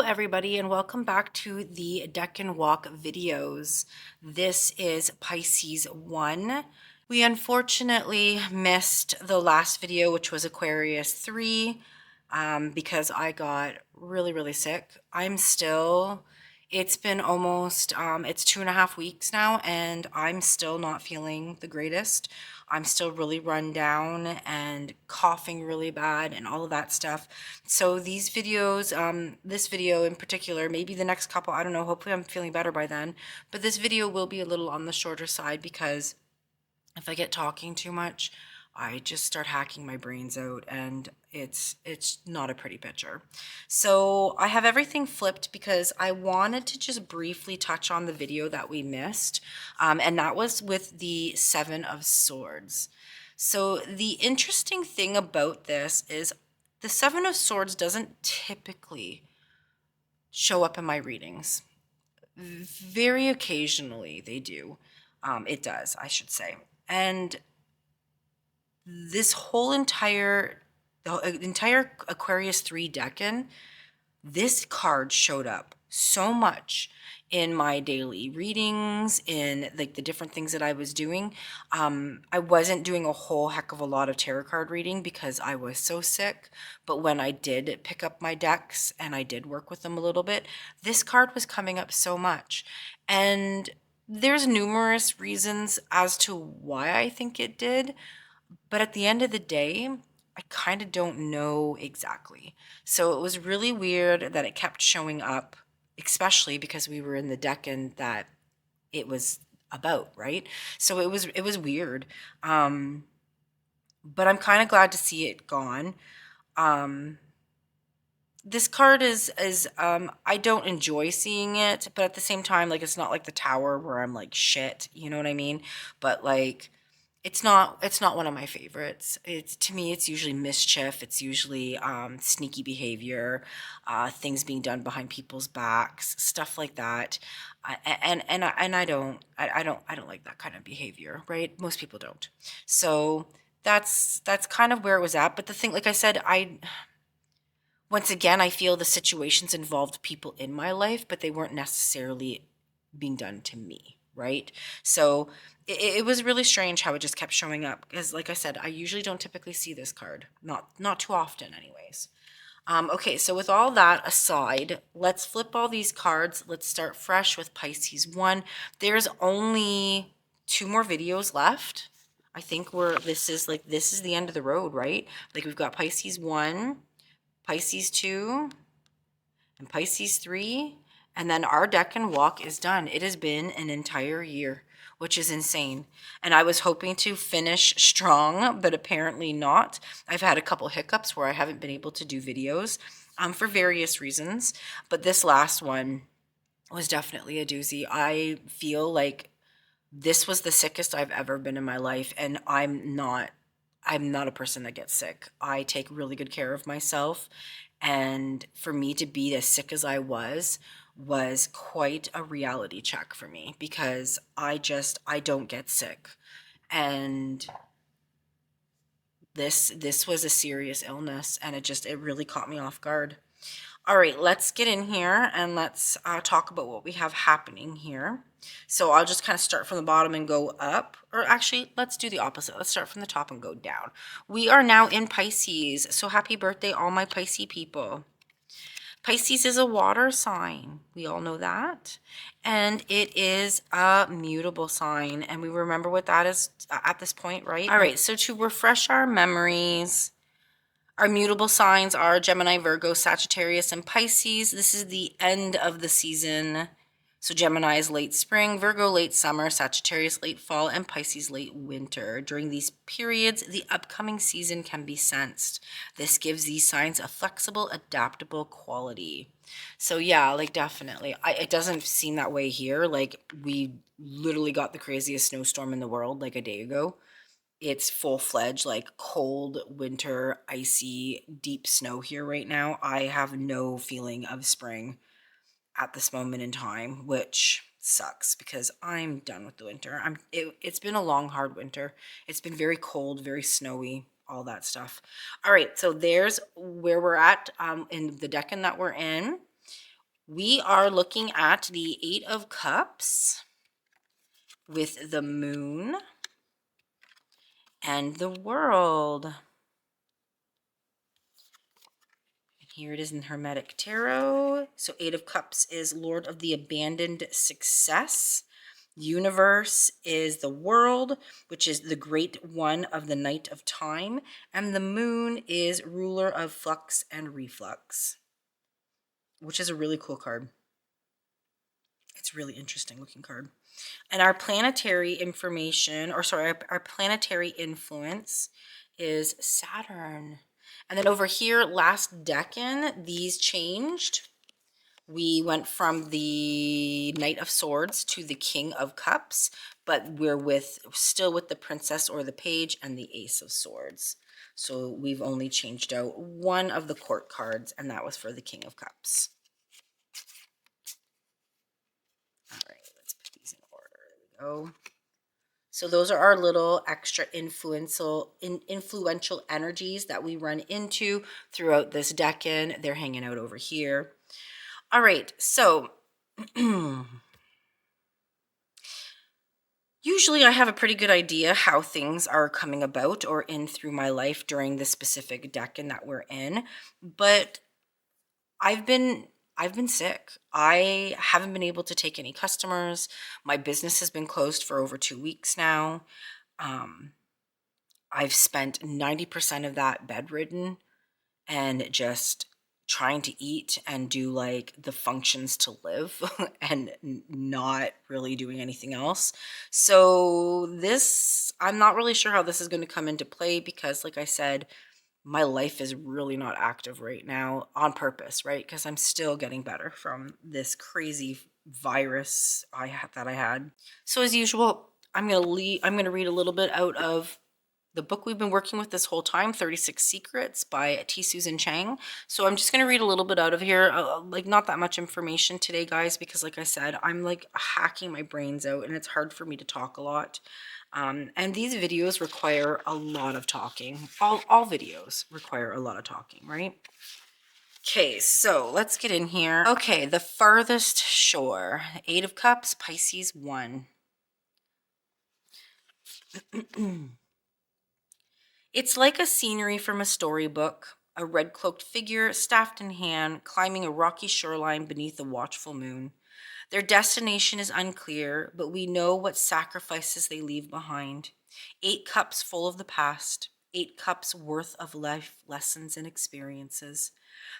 everybody, and welcome back to the Decan Walk videos. This is Pisces One. We unfortunately missed the last video, which was Aquarius 3, because I got really sick. It's been almost, it's 2.5 weeks now, and I'm still not feeling the greatest. I'm still really run down and coughing really bad and all of that stuff. So these videos, this video in particular, maybe the next couple, I don't know, hopefully I'm feeling better by then, but this video will be a little on the shorter side because if I get talking too much, I just start hacking my brains out, and it's not a pretty picture. So I have everything flipped because I wanted to just briefly touch on the video that we missed, and that was with the Seven of Swords. So the interesting thing about this is the Seven of Swords doesn't typically show up in my readings. Very occasionally they do. It does, I should say. And this whole entire Aquarius 3 Decan, this card showed up so much in my daily readings, in like the different things that I was doing. I wasn't doing a whole heck of a lot of tarot card reading because I was so sick, but when I did pick up my decks and I did work with them a little bit, this card was coming up so much. And there's numerous reasons as to why I think it did, but at the end of the day, I kind of don't know exactly. So it was really weird that it kept showing up, especially because we were in the Decan that it was about, right? So it was weird. But I'm kind of glad to see it gone. This card is I don't enjoy seeing it, but at the same time, like, it's not like the Tower where I'm like, shit, you know what I mean? But like, it's not one of my favorites. It's, to me, it's usually mischief. It's usually sneaky behavior, things being done behind people's backs, stuff like that. I don't like that kind of behavior, right? Most people don't. So that's kind of where it was at. But the thing, like I said, once again, I feel the situations involved people in my life, but they weren't necessarily being done to me, right? So it was really strange how it just kept showing up because, like I said, I usually don't typically see this card, not too often, anyways. Okay, so with all that aside, let's flip all these cards. Let's start fresh with Pisces One. There's only 2 more videos left. I think this is the end of the road, right? Like, we've got Pisces One, Pisces 2, and Pisces 3, and then our Decan walk is done. It has been an entire year, which is insane. And I was hoping to finish strong, but apparently not. I've had a couple hiccups where I haven't been able to do videos for various reasons, but this last one was definitely a doozy. I feel like this was the sickest I've ever been in my life, and I'm not a person that gets sick. I take really good care of myself. And for me to be as sick as I was quite a reality check for me because I don't get sick. And this was a serious illness, and it really caught me off guard. All right, let's get in here and let's talk about what we have happening here. So I'll just kind of start from the bottom and go up. Or actually, let's do the opposite. Let's start from the top and go down. We are now in Pisces. So happy birthday, all my Pisces people. Pisces is a water sign. We all know that. And it is a mutable sign. And we remember what that is at this point, right? All right, so to refresh our memories, our mutable signs are Gemini, Virgo, Sagittarius, and Pisces. This is the end of the season. So Gemini is late spring, Virgo late summer, Sagittarius late fall, and Pisces late winter. During these periods, the upcoming season can be sensed. This gives these signs a flexible, adaptable quality. So yeah, like, definitely. It doesn't seem that way here. Like, we literally got the craziest snowstorm in the world like a day ago. It's full-fledged, like, cold winter, icy, deep snow here right now. I have no feeling of spring at this moment in time, which sucks because I'm done with the winter. It's been a long, hard winter. It's been very cold, very snowy, all that stuff. All right, so there's where we're at in the Decan that we're in. We are looking at the Eight of Cups with the Moon and the World. Here it is in Hermetic Tarot. So Eight of Cups is Lord of the Abandoned Success. Universe is the World, which is the Great One of the Night of Time. And the Moon is Ruler of Flux and Reflux, which is a really cool card. It's a really interesting looking card. And our planetary information, or sorry, our planetary influence is Saturn. And then over here, last Decan, these changed. We went from the Knight of Swords to the King of Cups, but we're still with the Princess or the Page and the Ace of Swords. So we've only changed out one of the court cards, and that was for the King of Cups. All right, let's put these in order. There we go. So those are our little extra influential energies that we run into throughout this Decan. They're hanging out over here. All right, so usually I have a pretty good idea how things are coming about or in through my life during the specific Decan that we're in, but I've been sick. I haven't been able to take any customers. My business has been closed for over 2 weeks now. I've spent 90% of that bedridden and just trying to eat and do like the functions to live and not really doing anything else. So I'm not really sure how this is going to come into play because, like I said, my life is really not active right now on purpose, right? Because I'm still getting better from this crazy virus that I had. So as usual, I'm gonna read a little bit out of the book we've been working with this whole time, 36 Secrets by Susan Chang. So I'm just going to read a little bit out of here. Like not that much information today, guys, because like I said, I'm like hacking my brains out and it's hard for me to talk a lot. And these videos require a lot of talking. All videos require a lot of talking, right? Okay, so let's get in here. Okay, the farthest shore. Eight of Cups, Pisces One. It's like a scenery from a storybook, a red-cloaked figure, staff in hand, climbing a rocky shoreline beneath a watchful moon. Their destination is unclear, but we know what sacrifices they leave behind. 8 cups full of the past, 8 cups worth of life lessons and experiences.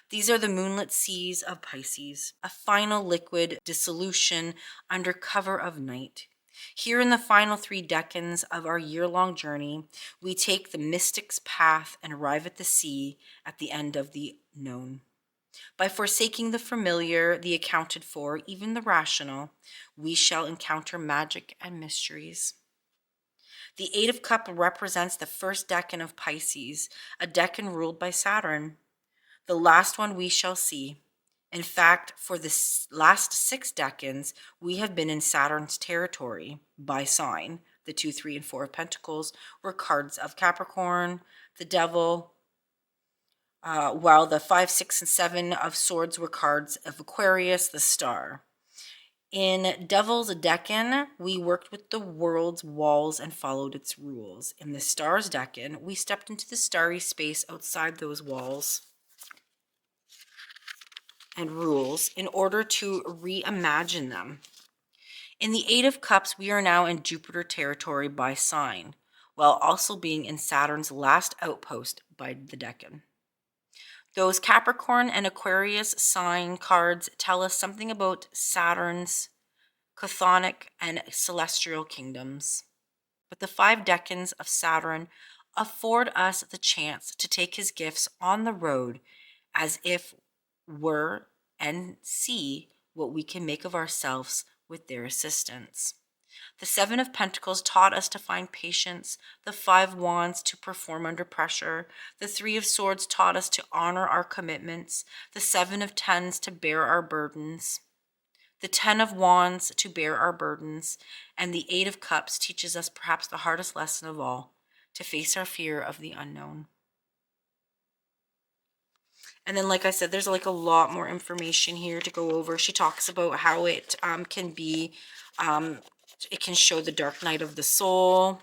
These are the moonlit seas of Pisces, a final liquid dissolution under cover of night. Here in the final 3 decans of our year-long journey, we take the mystic's path and arrive at the sea at the end of the known. By forsaking the familiar, the accounted for, even the rational, we shall encounter magic and mysteries. The Eight of Cups represents the first decan of Pisces, a decan ruled by Saturn. The last one we shall see. In fact, for the last 6 decans, we have been in Saturn's territory by sign. The 2, 3, and 4 of Pentacles were cards of Capricorn, the Devil, while the 5, 6, and 7 of Swords were cards of Aquarius, the Star. In Devil's Decan, we worked with the world's walls and followed its rules. In the Star's Decan, we stepped into the starry space outside those walls and rules in order to reimagine them. In the Eight of Cups, we are now in Jupiter territory by sign, while also being in Saturn's last outpost by the Decan. Those Capricorn and Aquarius sign cards tell us something about Saturn's chthonic and celestial kingdoms. But the 5 decans of Saturn afford us the chance to take his gifts on the road as if were and see what we can make of ourselves with their assistance. The 7 of Pentacles taught us to find patience, the 5 wands to perform under pressure, the 3 of Swords taught us to honor our commitments, the 7 of Tens to bear our burdens, the 10 of Wands to bear our burdens, and the 8 of Cups teaches us perhaps the hardest lesson of all, to face our fear of the unknown. And then, like I said, there's like a lot more information here to go over. She talks about how it can be, it can show the dark night of the soul,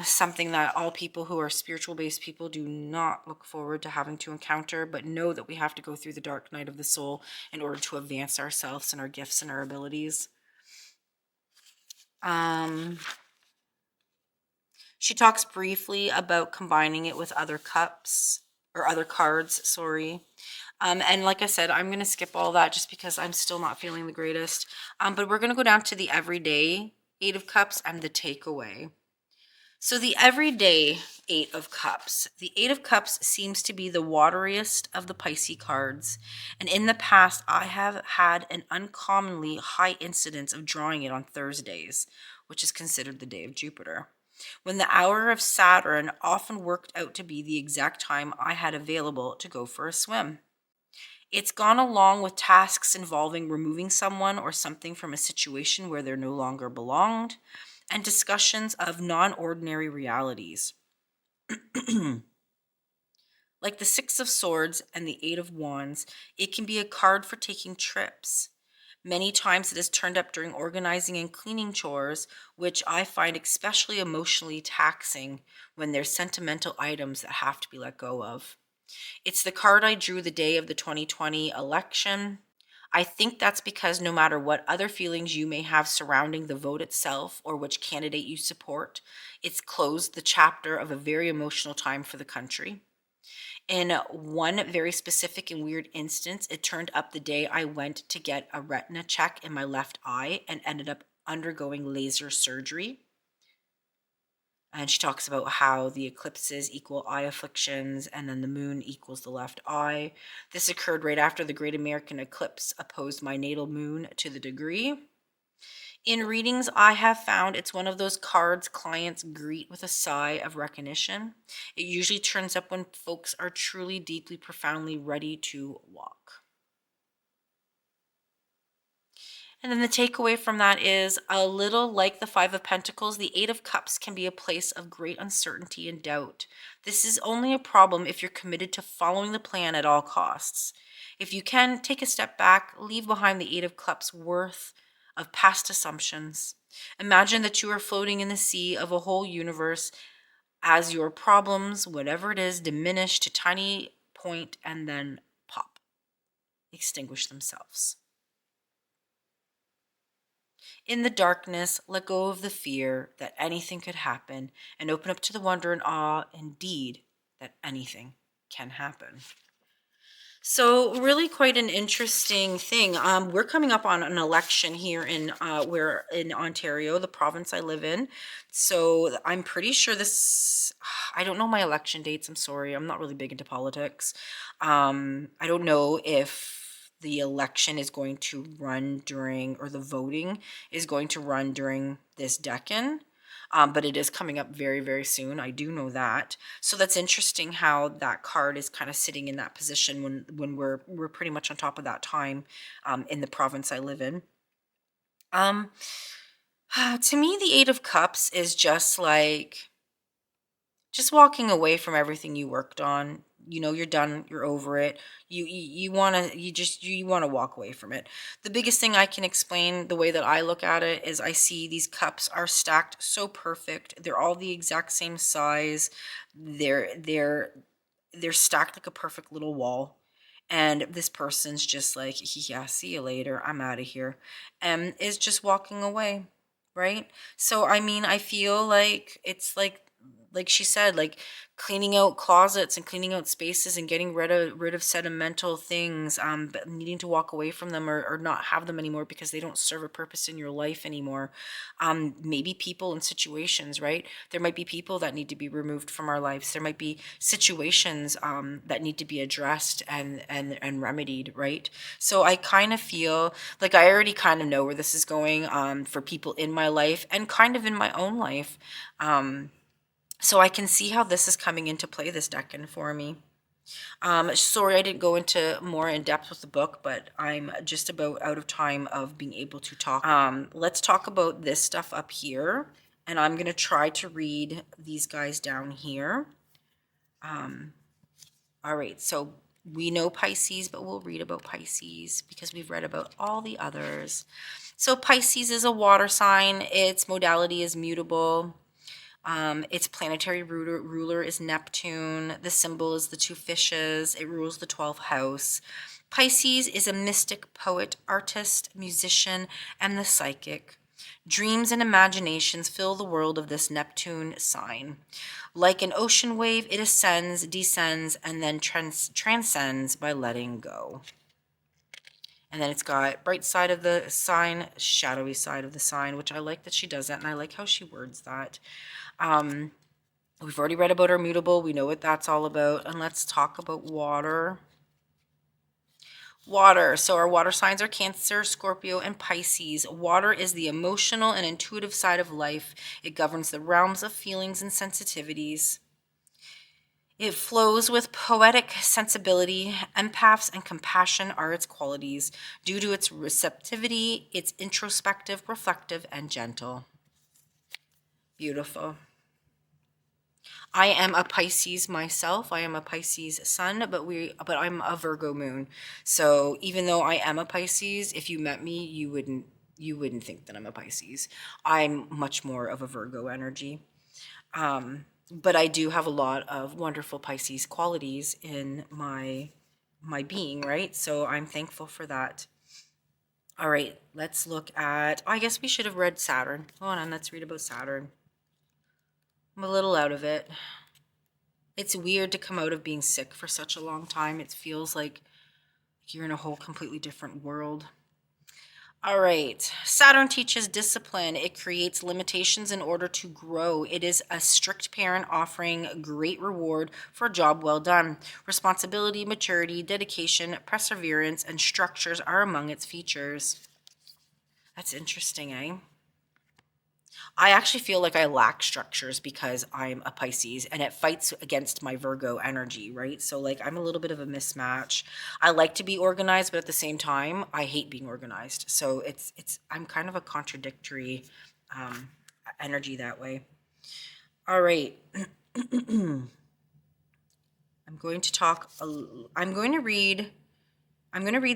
something that all people who are spiritual-based people do not look forward to having to encounter, but know that we have to go through the dark night of the soul in order to advance ourselves and our gifts and our abilities. She talks briefly about combining it with other cups, or other cards, sorry. And like I said, I'm going to skip all that just because I'm still not feeling the greatest. But we're going to go down to the everyday Eight of Cups and the takeaway. So the everyday Eight of Cups. The Eight of Cups seems to be the wateriest of the Pisces cards. And in the past, I have had an uncommonly high incidence of drawing it on Thursdays, which is considered the day of Jupiter, when the hour of Saturn often worked out to be the exact time I had available to go for a swim. It's gone along with tasks involving removing someone or something from a situation where they no longer belonged, and discussions of non-ordinary realities. Like the Six of Swords and the Eight of Wands, it can be a card for taking trips. Many times it has turned up during organizing and cleaning chores, which I find especially emotionally taxing when there's sentimental items that have to be let go of. It's the card I drew the day of the 2020 election. I think that's because no matter what other feelings you may have surrounding the vote itself or which candidate you support, it's closed the chapter of a very emotional time for the country. In one very specific and weird instance, it turned up the day I went to get a retina check in my left eye and ended up undergoing laser surgery. And she talks about how the eclipses equal eye afflictions and then the moon equals the left eye. This occurred right after the Great American Eclipse opposed my natal moon to the degree. In readings, I have found it's one of those cards clients greet with a sigh of recognition. It usually turns up when folks are truly, deeply, profoundly ready to walk. And then the takeaway from that is a little like the Five of Pentacles, the Eight of Cups can be a place of great uncertainty and doubt. This is only a problem if you're committed to following the plan at all costs. If you can, take a step back, leave behind the Eight of Cups worth of past assumptions. Imagine that you are floating in the sea of a whole universe as your problems, whatever it is, diminish to tiny point and then pop, extinguish themselves. In the darkness, let go of the fear that anything could happen and open up to the wonder and awe, indeed, that anything can happen. So really quite an interesting thing. We're coming up on an election here in we're in Ontario, the province I live in. So I'm pretty sure this, I don't know my election dates. I'm sorry. I'm not really big into politics. I don't know if the election is going to run during, or the voting is going to run during this Decan. But it is coming up very, very soon. I do know that. So that's interesting how that card is kind of sitting in that position when we're pretty much on top of that time in the province I live in. To me, the Eight of Cups is just like walking away from everything you worked on. You know, you're done, you're over it. You want to walk away from it. The biggest thing I can explain, the way that I look at it, is I see these cups are stacked so perfect. They're all the exact same size. They're stacked like a perfect little wall. And this person's just like, yeah, see you later. I'm out of here. And is just walking away, right? So I mean, I feel like it's like she said, like cleaning out closets and cleaning out spaces and getting rid of sentimental things, but needing to walk away from them, or not have them anymore because they don't serve a purpose in your life anymore. Maybe people and situations, right? There might be people that need to be removed from our lives. There might be situations that need to be addressed and remedied, right? So I kind of feel like I already kind of know where this is going for people in my life and kind of in my own life. So I can see how this is coming into play this Decan for me. Sorry, I didn't go into more in depth with the book, but I'm just about out of time of being able to talk. Let's talk about this stuff up here, and I'm going to try to read these guys down here. All right, so We know Pisces, but we'll read about Pisces because we've read about all the others. So Pisces is a water sign. Its modality is mutable. Its planetary ruler is Neptune. The symbol is the two fishes. It rules the 12th house. Pisces is a mystic, poet, artist, musician, and the psychic. Dreams and imaginations fill the world of this Neptune sign. Like an ocean wave, it ascends, descends, and then transcends by letting go. And then it's got bright side of the sign, shadowy side of the sign, which I like that she does that, and I like how she words that. We've already read about our mutable. We know what that's all about. And let's talk about water. Water. So our water signs are Cancer, Scorpio, and Pisces. Water is the emotional and intuitive side of life. It governs the realms of feelings and sensitivities. It flows with poetic sensibility. Empaths and compassion are its qualities. Due to its receptivity, it's introspective, reflective, and gentle. Beautiful. I am a Pisces myself. I am a Pisces sun, but I'm a Virgo moon. So even though I am a Pisces, if you met me, you wouldn't think that I'm a Pisces. I'm much more of a Virgo energy. But I do have a lot of wonderful Pisces qualities in my being, right? So I'm thankful for that. All right, let's look at, I guess we should have read Saturn. Hold on, let's read about Saturn. I'm a little out of it. It's weird to come out of being sick for such a long time. It feels like you're in a whole completely different world. All right. Saturn teaches discipline. It creates limitations in order to grow. It is a strict parent offering great reward for a job well done. Responsibility, maturity, dedication, perseverance, and structures are among its features. That's interesting, eh? I actually feel like I lack structures because I'm a Pisces and it fights against my Virgo energy, right? So like I'm a little bit of a mismatch. I like to be organized, but at the same time, I hate being organized. So I'm kind of a contradictory energy that way. All right. I'm going to read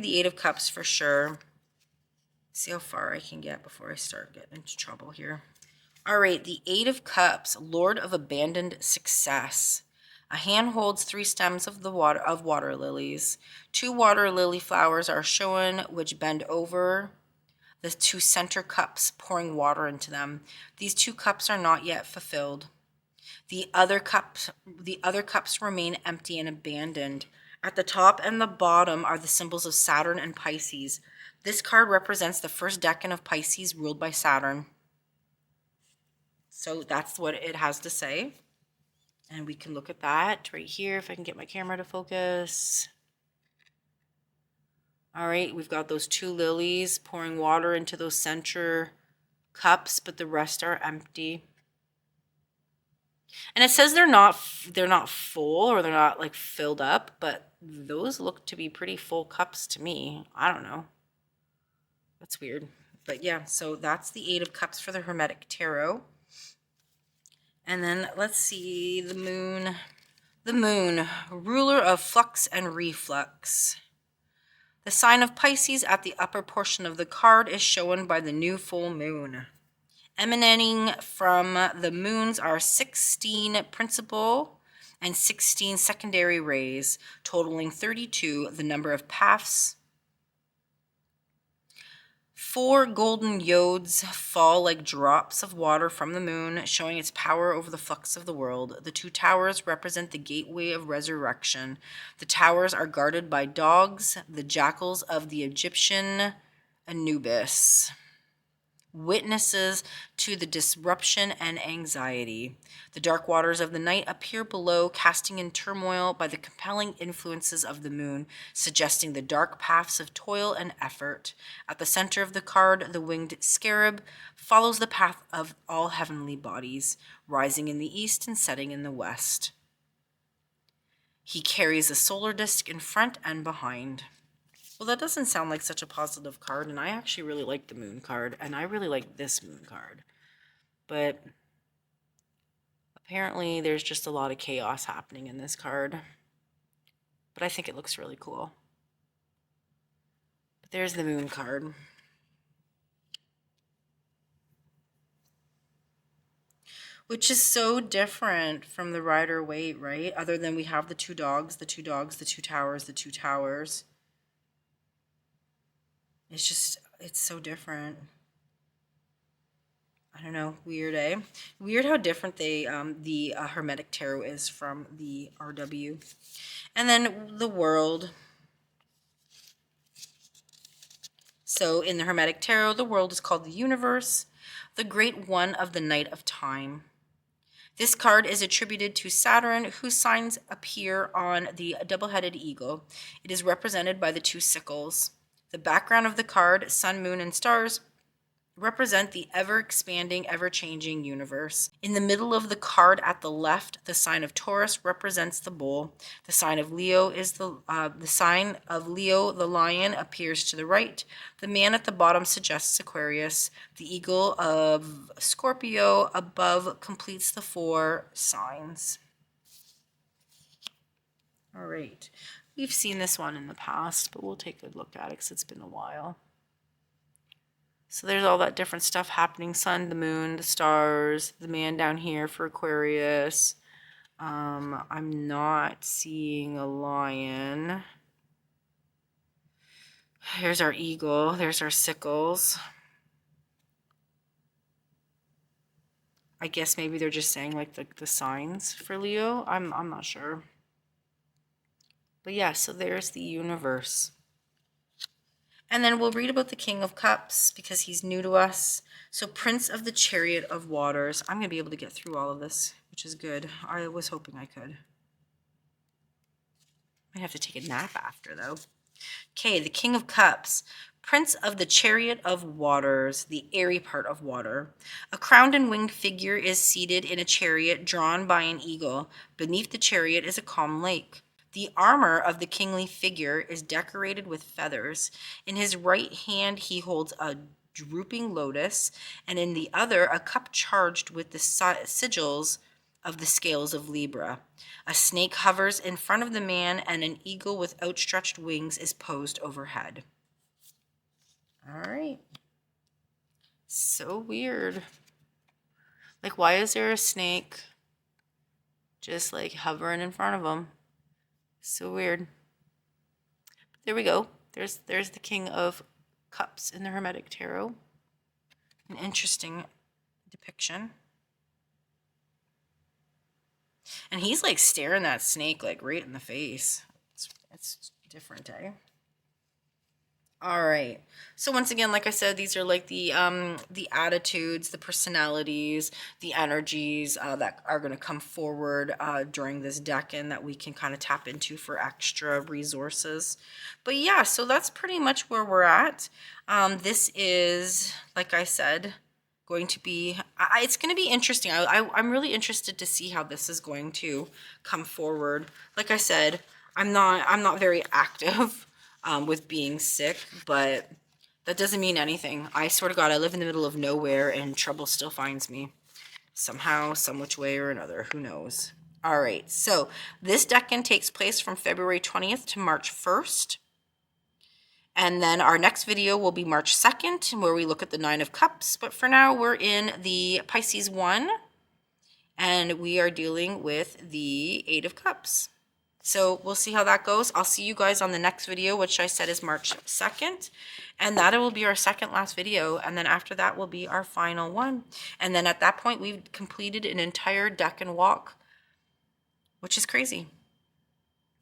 the Eight of Cups for sure. See how far I can get before I start getting into trouble here. All right, the Eight of Cups, Lord of Abandoned Success. A hand holds 3 stems of water lilies. 2 water lily flowers are shown, which bend over the 2 center cups, pouring water into them. These 2 cups are not yet fulfilled. The other cups remain empty and abandoned. At the top and the bottom are the symbols of Saturn and Pisces. This card represents the first decan of Pisces ruled by Saturn. So that's what it has to say. And we can look at that right here if I can get my camera to focus. All right, we've got those 2 lilies pouring water into those center cups, but the rest are empty. And it says they're not full or they're not like filled up, but those look to be pretty full cups to me. I don't know. That's weird. But yeah, so that's the 8 of Cups for the Hermetic Tarot. And then let's see the moon. The moon, ruler of flux and reflux. The sign of Pisces at the upper portion of the card is shown by the new full moon. Emanating from the moons are 16 principal and 16 secondary rays, totaling 32, the number of paths. 4 golden yods fall like drops of water from the moon, showing its power over the flux of the world. The 2 towers represent the gateway of resurrection. The towers are guarded by dogs, the jackals of the Egyptian Anubis, witnesses to the disruption and anxiety. The dark waters of the night appear below, casting in turmoil by the compelling influences of the moon, suggesting the dark paths of toil and effort. At the center of the card, the winged scarab follows the path of all heavenly bodies, rising in the east and setting in the west. He carries a solar disk in front and behind. Well, that doesn't sound like such a positive card, and I actually really like the moon card, and I really like this moon card. But apparently there's just a lot of chaos happening in this card. but I think it looks really cool. But there's the moon card. Which is so different from the Rider-Waite, right? Other than we have the two dogs, the two dogs, the two towers, the two towers. It's just, it's so different. I don't know, weird, eh? Weird how different the Hermetic Tarot is from the RW. And then the World. So in the Hermetic Tarot, the World is called the Universe, the Great One of the Night of Time. This card is attributed to Saturn, whose signs appear on the double-headed eagle. It is represented by the two sickles. The background of the card, sun, moon, and stars, represent the ever-expanding, ever-changing universe. In the middle of the card at the left, the sign of Taurus represents the bull. The sign of Leo is the sign of Leo, the lion, appears to the right. The man at the bottom suggests Aquarius. The eagle of Scorpio above completes the 4 signs. All right. We've seen this one in the past, but we'll take a look at it because it's been a while. So there's all that different stuff happening. Sun, the moon, the stars, the man down here for Aquarius. I'm not seeing a lion. Here's our eagle. There's our sickles. I guess maybe they're just saying like the signs for Leo. I'm not sure. But yeah, so there's the universe. And then we'll read about the King of Cups because he's new to us. So Prince of the Chariot of Waters. I'm going to be able to get through all of this, which is good. I was hoping I could. Might have to take a nap after, though. Okay, the King of Cups. Prince of the Chariot of Waters, the airy part of water. A crowned and winged figure is seated in a chariot drawn by an eagle. Beneath the chariot is a calm lake. The armor of the kingly figure is decorated with feathers. In his right hand he holds a drooping lotus, and in the other a cup charged with the sigils of the scales of Libra. A snake hovers in front of the man, and an eagle with outstretched wings is posed overhead. All right. So weird. Like, why is there a snake just like hovering in front of him? So weird. There we go. There's the King of Cups in the Hermetic Tarot. An interesting depiction. And he's like staring that snake like right in the face. It's different, eh? All right. So once again, like I said, these are like the attitudes, the personalities, the energies that are going to come forward during this Decan that we can kind of tap into for extra resources. But yeah, so that's pretty much where we're at. This is, like I said, going to be, it's going to be interesting. I'm really interested to see how this is going to come forward. Like I said, I'm not very active with being sick, but that doesn't mean anything. I swear to God, I live in the middle of nowhere and trouble still finds me. Somehow, some which way or another, who knows. All right, so this Decan takes place from February 20th to March 1st. And then our next video will be March 2nd, where we look at the 9 of Cups. But for now, we're in the Pisces One, and we are dealing with the 8 of Cups. So we'll see how that goes. I'll see you guys on the next video, which I said is March 2nd. And that will be our second last video. And then after that will be our final one. And then at that point, we've completed an entire Decan walk, which is crazy.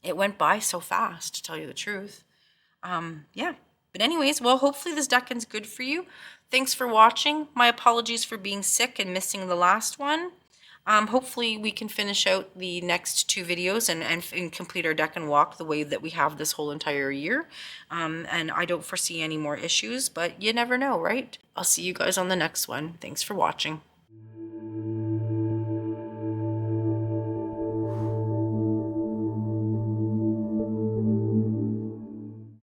It went by so fast, to tell you the truth. Yeah. But anyways, well, hopefully this Decan's good for you. Thanks for watching. My apologies for being sick and missing the last one. Hopefully we can finish out the next 2 videos and complete our Decan walk the way that we have this whole entire year. And I don't foresee any more issues, but you never know, right? I'll see you guys on the next one. Thanks for watching.